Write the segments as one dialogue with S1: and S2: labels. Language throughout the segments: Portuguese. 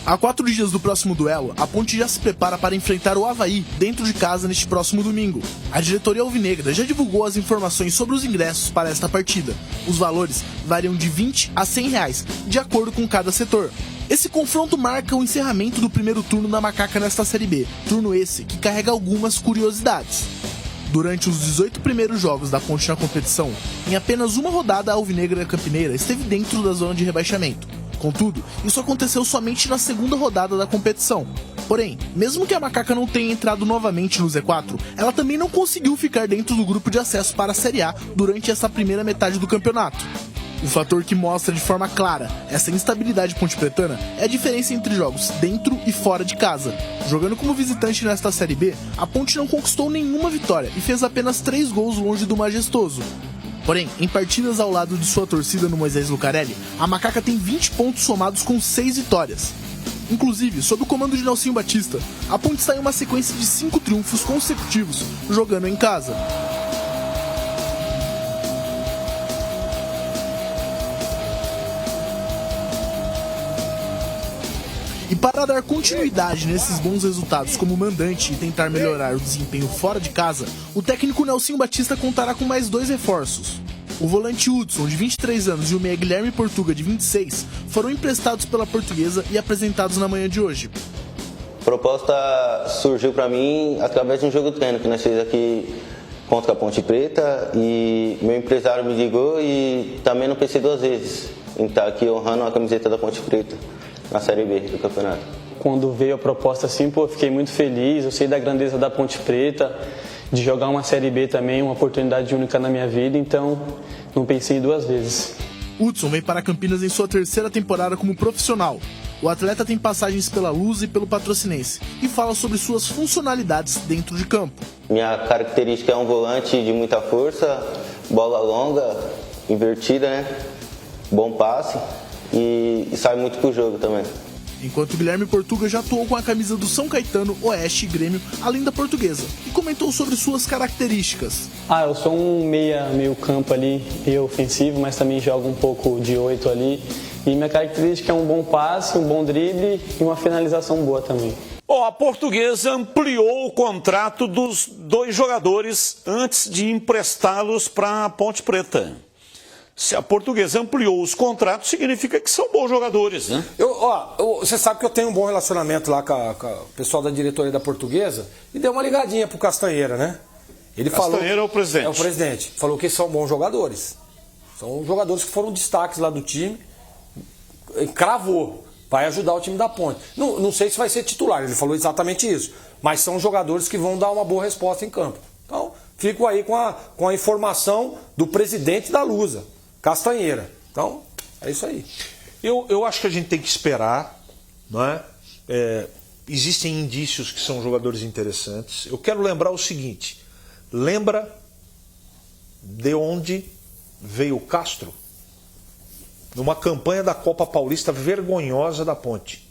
S1: Há 4 dias do próximo duelo, a Ponte já se prepara para enfrentar o Avaí dentro de casa neste próximo domingo. A diretoria alvinegra já divulgou as informações sobre os ingressos para esta partida. Os valores variam de R$20 a R$100, de acordo com cada setor. Esse confronto marca o encerramento do primeiro turno da Macaca nesta Série B, turno esse que carrega algumas curiosidades. Durante os 18 primeiros jogos da Ponte na competição, em apenas uma rodada a alvinegra campineira esteve dentro da zona de rebaixamento. Contudo, isso aconteceu somente na segunda rodada da competição. Porém, mesmo que a Macaca não tenha entrado novamente no Z4, ela também não conseguiu ficar dentro do grupo de acesso para a Série A durante essa primeira metade do campeonato. O fator que mostra de forma clara essa instabilidade pontepretana é a diferença entre jogos dentro e fora de casa. Jogando como visitante nesta Série B, a Ponte não conquistou nenhuma vitória e fez apenas 3 gols longe do Majestoso. Porém, em partidas ao lado de sua torcida no Moisés Lucarelli, a Macaca tem 20 pontos somados com 6 vitórias. Inclusive, sob o comando de Nelsinho Batista, a Ponte está em uma sequência de 5 triunfos consecutivos, jogando em casa. E para dar continuidade nesses bons resultados como mandante e tentar melhorar o desempenho fora de casa, o técnico Nelsinho Batista contará com mais 2 reforços. O volante Hudson, de 23 anos, e o meia Guilherme Portuga, de 26, foram emprestados pela Portuguesa e apresentados na manhã de hoje.
S2: A proposta surgiu para mim através de um jogo treino que nós fizemos aqui contra a Ponte Preta, e meu empresário me ligou e também não pensei 2 vezes em estar aqui honrando a camiseta da Ponte Preta na Série B do campeonato.
S3: Quando veio a proposta assim, eu fiquei muito feliz. Eu sei da grandeza da Ponte Preta, de jogar uma Série B também, uma oportunidade única na minha vida, então não pensei 2 vezes.
S1: Hudson vem para Campinas em sua 3ª temporada como profissional. O atleta tem passagens pela Luz e pelo Patrocinense e fala sobre suas funcionalidades dentro de campo.
S2: Minha característica é um volante de muita força, bola longa, invertida, né? Bom passe e sai muito pro jogo também.
S1: Enquanto Guilherme Portuga já atuou com a camisa do São Caetano, Oeste e Grêmio, além da Portuguesa, e comentou sobre suas características.
S3: Eu sou um meio campo ali, meio ofensivo, mas também jogo um pouco de 8 ali. E minha característica é um bom passe, um bom drible e uma finalização boa também.
S4: A Portuguesa ampliou o contrato dos 2 jogadores antes de emprestá-los para a Ponte Preta. Se a Portuguesa ampliou os contratos, significa que são bons jogadores, né?
S5: Você sabe que eu tenho um bom relacionamento lá com o pessoal da diretoria da Portuguesa, e deu uma ligadinha pro Castanheira, né? Ele
S4: Castanheira é o presidente.
S5: É o presidente. Falou que são bons jogadores. São jogadores que foram destaques lá do time. Cravou. Vai ajudar o time da Ponte. Não sei se vai ser titular, ele falou exatamente isso. Mas são jogadores que vão dar uma boa resposta em campo. Então, fico aí com a informação do presidente da Lusa, Castanheira. Então, é isso aí.
S6: Eu acho que a gente tem que esperar, não é? Existem indícios que são jogadores interessantes. Eu quero lembrar o seguinte: lembra de onde veio o Castro? Numa campanha da Copa Paulista vergonhosa da Ponte.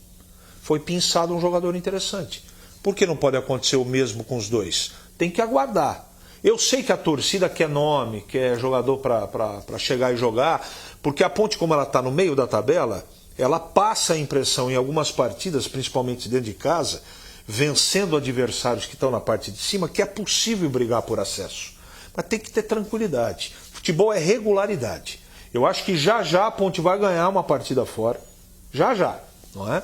S6: Foi pinçado um jogador interessante. Por que não pode acontecer o mesmo com os 2? Tem que aguardar. Eu sei que a torcida quer nome, quer jogador para chegar e jogar, porque a Ponte, como ela está no meio da tabela, ela passa a impressão em algumas partidas, principalmente dentro de casa, vencendo adversários que estão na parte de cima, que é possível brigar por acesso. Mas tem que ter tranquilidade. Futebol é regularidade. Eu acho que já a Ponte vai ganhar uma partida fora. Já, não é?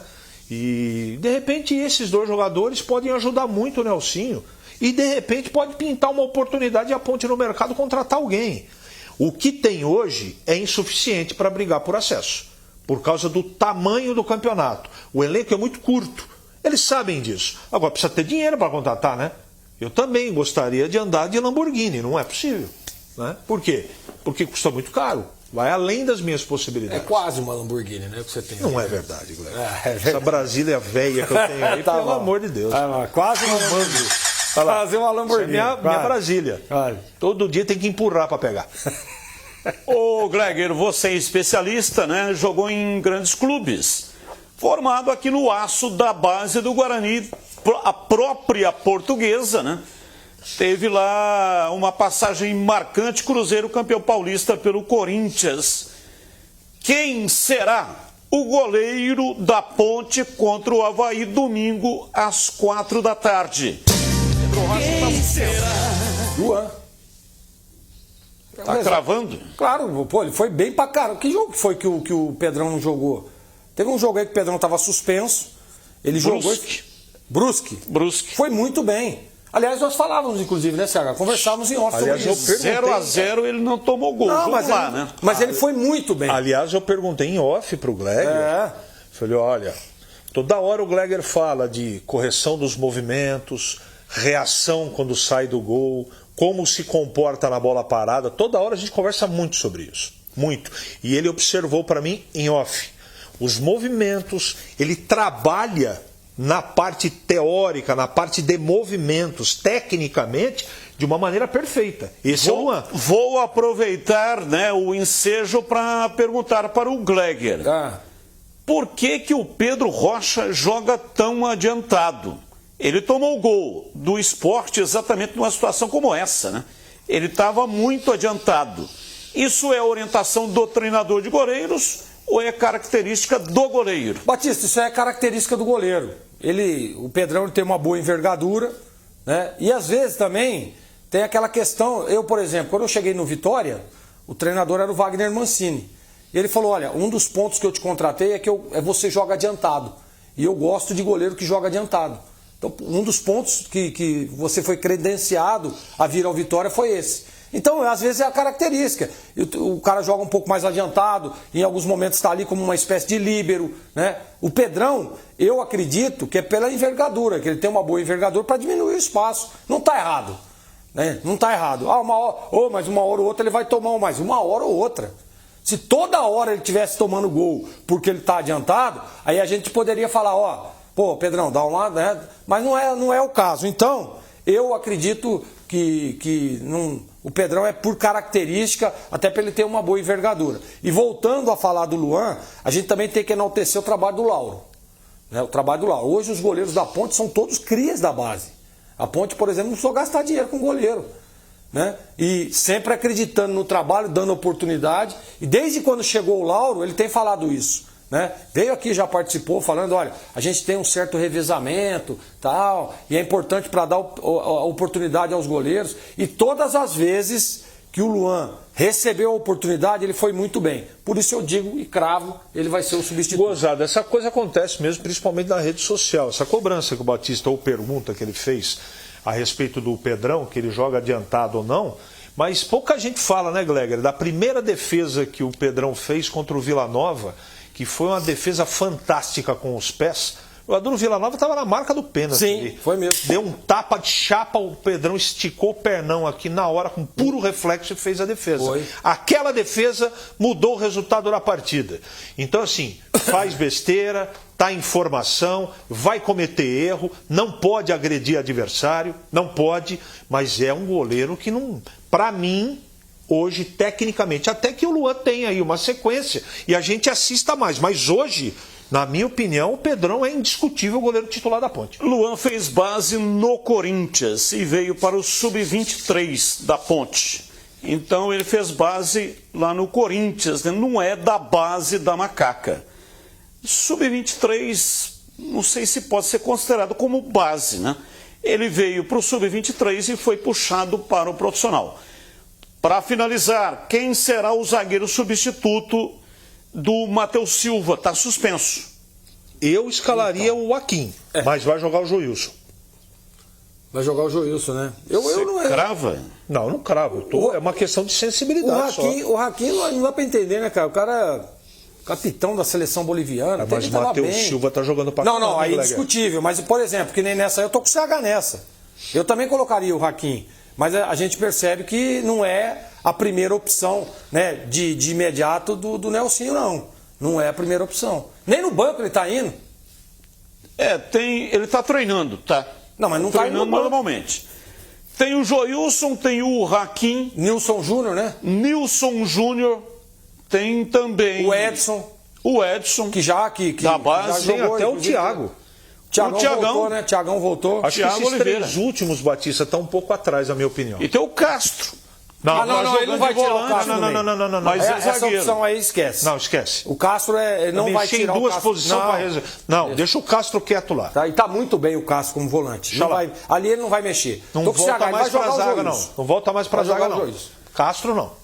S6: E, de repente, esses 2 jogadores podem ajudar muito o Nelsinho. E, de repente, pode pintar uma oportunidade e a Ponte no mercado contratar alguém. O que tem hoje é insuficiente para brigar por acesso, por causa do tamanho do campeonato. O elenco é muito curto. Eles sabem disso. Agora, precisa ter dinheiro para contratar, né? Eu também gostaria de andar de Lamborghini, não é possível. Né? Por quê? Porque custa muito caro. Vai além das minhas possibilidades.
S5: É quase uma Lamborghini, né, que você tem.
S6: Não é verdade, Guilherme. Essa Brasília velha que eu tenho aí,
S5: Tá
S6: pelo
S5: bom.
S6: amor de Deus.
S5: Quase uma Lamborghini. Fazer uma Lamborghini.
S6: Essa é minha Brasília. Todo dia tem que empurrar para pegar.
S4: Ô, Gregor, você é especialista, né? Jogou em grandes clubes. Formado aqui no aço da base do Guarani, a própria Portuguesa, né? Teve lá uma passagem marcante, Cruzeiro campeão paulista pelo Corinthians. Quem será o goleiro da Ponte contra o Avaí, domingo às 4 da tarde. Pedro Rocha
S5: Luan.
S4: tá cravando?
S5: Claro, pô, ele foi bem pra caramba. Que jogo foi que o Pedrão não jogou? Teve um jogo aí que o Pedrão tava suspenso. Ele jogou. Brusque. Foi muito bem. Aliás, nós falávamos, inclusive, né, CH? Conversávamos em off sobre isso.
S4: 0-0 ele não tomou gol.
S5: Não,
S4: Vamos lá, né?
S5: Mas ele foi muito bem.
S6: Aliás, eu perguntei em off pro Gleger. Falei, olha, toda hora o Gleger fala de correção dos movimentos, reação quando sai do gol, como se comporta na bola parada. Toda hora a gente conversa muito sobre isso. Muito. E ele observou para mim em off. Os movimentos, ele trabalha na parte teórica, na parte de movimentos, tecnicamente, de uma maneira perfeita. Esse é o Luan.
S4: Vou aproveitar, né, o ensejo para perguntar para o Gleger. Por que o Pedro Rocha joga tão adiantado? Ele tomou o gol do Sport exatamente numa situação como essa, né? Ele estava muito adiantado. Isso é orientação do treinador de goleiros ou é característica do goleiro?
S5: Batista, isso é característica do goleiro. O Pedrão ele tem uma boa envergadura, né? E às vezes também tem aquela questão. Eu, por exemplo, quando eu cheguei no Vitória, o treinador era o Wagner Mancini. E ele falou, olha, um dos pontos que eu te contratei é você joga adiantado. E eu gosto de goleiro que joga adiantado. Então, um dos pontos que você foi credenciado a vir ao Vitória foi esse. Então, às vezes é a característica. O cara joga um pouco mais adiantado, em alguns momentos está ali como uma espécie de líbero, né? O Pedrão, eu acredito que é pela envergadura, que ele tem uma boa envergadura para diminuir o espaço. Não está errado, né? Não está errado. Mas uma hora ou outra ele vai tomar mais. Uma hora ou outra. Se toda hora ele estivesse tomando gol porque ele está adiantado, aí a gente poderia falar, pô, Pedrão, dá uma, né? Mas não é o caso. Então, eu acredito que o Pedrão é por característica, até para ele ter uma boa envergadura. E voltando a falar do Luan, a gente também tem que enaltecer o trabalho do Lauro. Né? O trabalho do Lauro. Hoje os goleiros da Ponte são todos crias da base. A Ponte, por exemplo, não precisou gastar dinheiro com goleiro. Né? E sempre acreditando no trabalho, dando oportunidade. E desde quando chegou o Lauro, ele tem falado isso. Né? Veio aqui, já participou, falando, olha, a gente tem um certo revezamento, tal, e é importante para dar a oportunidade aos goleiros. E todas as vezes que o Luan recebeu a oportunidade, ele foi muito bem. Por isso eu digo e cravo, ele vai ser o substituto.
S6: Gozado, essa coisa acontece mesmo, principalmente na rede social. Essa cobrança que o Batista, ou pergunta que ele fez a respeito do Pedrão, que ele joga adiantado ou não, mas pouca gente fala, né, Gleger, da primeira defesa que o Pedrão fez contra o Vila Nova, que foi uma defesa fantástica com os pés. O Aduro Villanova estava na marca do pênalti.
S5: Sim,
S6: ali.
S5: foi mesmo.
S6: Deu um tapa de chapa, o Pedrão esticou o pernão aqui na hora, com puro reflexo, e fez a defesa.
S5: Foi.
S6: Aquela defesa mudou o resultado da partida. Então, assim, faz besteira, tá em formação, vai cometer erro, não pode agredir adversário, não pode, mas é um goleiro que não, para mim, hoje, tecnicamente, até que o Luan tem aí uma sequência e a gente assista mais, mas hoje, na minha opinião, o Pedrão é indiscutível o goleiro titular da Ponte.
S4: Luan fez base no Corinthians e veio para o Sub-23 da Ponte. Então ele fez base lá no Corinthians, né? Não é da base da Macaca. Sub-23, não sei se pode ser considerado como base, né? Ele veio para o Sub-23 e foi puxado para o profissional. Para finalizar, quem será o zagueiro substituto do Matheus Silva? Está suspenso.
S6: Eu escalaria o Joaquim, mas vai jogar o Joilson.
S5: Vai jogar o Joilson, né? Eu não
S4: crava?
S6: Não, não cravo. É uma questão de sensibilidade.
S5: O Joaquim não dá para entender, né, cara? O cara é capitão da seleção boliviana.
S6: Mas o Matheus Silva tá jogando para
S5: Não, aí é indiscutível. Mas, por exemplo, que nem nessa eu tô com o CH nessa. Eu também colocaria o Joaquim. Mas a gente percebe que não é a primeira opção, né, de imediato do Nelsinho, não. Não é a primeira opção. Nem no banco ele está indo.
S4: Ele está treinando, tá?
S5: Não, mas não está indo
S4: normalmente. Tem o Joilson, tem o Joaquim.
S5: Nilson Júnior, né?
S4: Nilson Júnior. Tem também...
S5: O Edson. Que
S6: da base.
S5: Já jogou,
S6: tem até o Thiago.
S5: Thiagão voltou, né? Thiagão voltou.
S6: Acho que esses três últimos, Batista, estão um pouco atrás, na minha opinião.
S4: E tem o Castro.
S5: Não, ele não vai tirar o Castro.
S6: Não.
S4: Mas é
S5: Essa
S4: zagueiro.
S5: opção aí esquece.
S6: Não, esquece.
S5: O Castro não vai tirar
S6: em duas
S5: o Castro.
S6: posições para resolver. Não, deixa o Castro quieto lá.
S5: Tá, e tá muito bem o Castro como volante. Não vai, ali ele não vai mexer.
S6: Não volta mais para a zaga, não. Não volta mais para a zaga, não. Castro não.